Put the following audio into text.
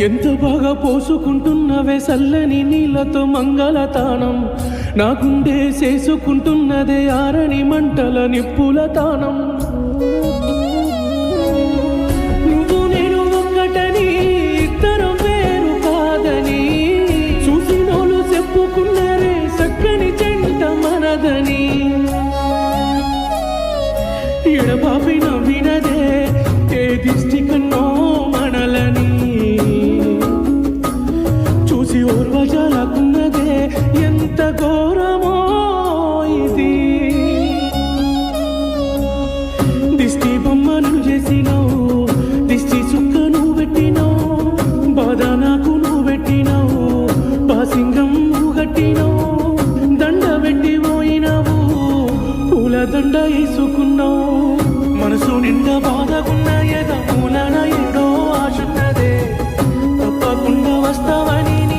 ఎంత బాగా పోసుకుంటున్నవే సల్లని నీళ్ళతో మంగళతానం, నా గుండె చేసుకుంటున్నదే ఆరని మంటల నిప్పుల తానం. నువ్వు నేను ఒక్కటని ఇద్దరం వేరు కాదని, చూసినోళ్ళు చెప్పుకున్నారే చక్కని జంట మనదని. ఎడబాపి నవ్వినదే ఏ దిష్టి కన్నో మనలని, చూసి ఓర్వజాలకున్నదే ఎంత ఘోరమో ఇది. దిష్టి బొమ్మను చేసినావు, దిష్టి చుక్క నువ్వు పెట్టినావు, బాధ నాకు నువ్వు పెట్టినావు, పాసింగం నువ్వు కట్టినావు, దండ పెట్టి పోయినావు, పూల దండ వేసుకున్నావు. మనసు నిండా బాధకున్న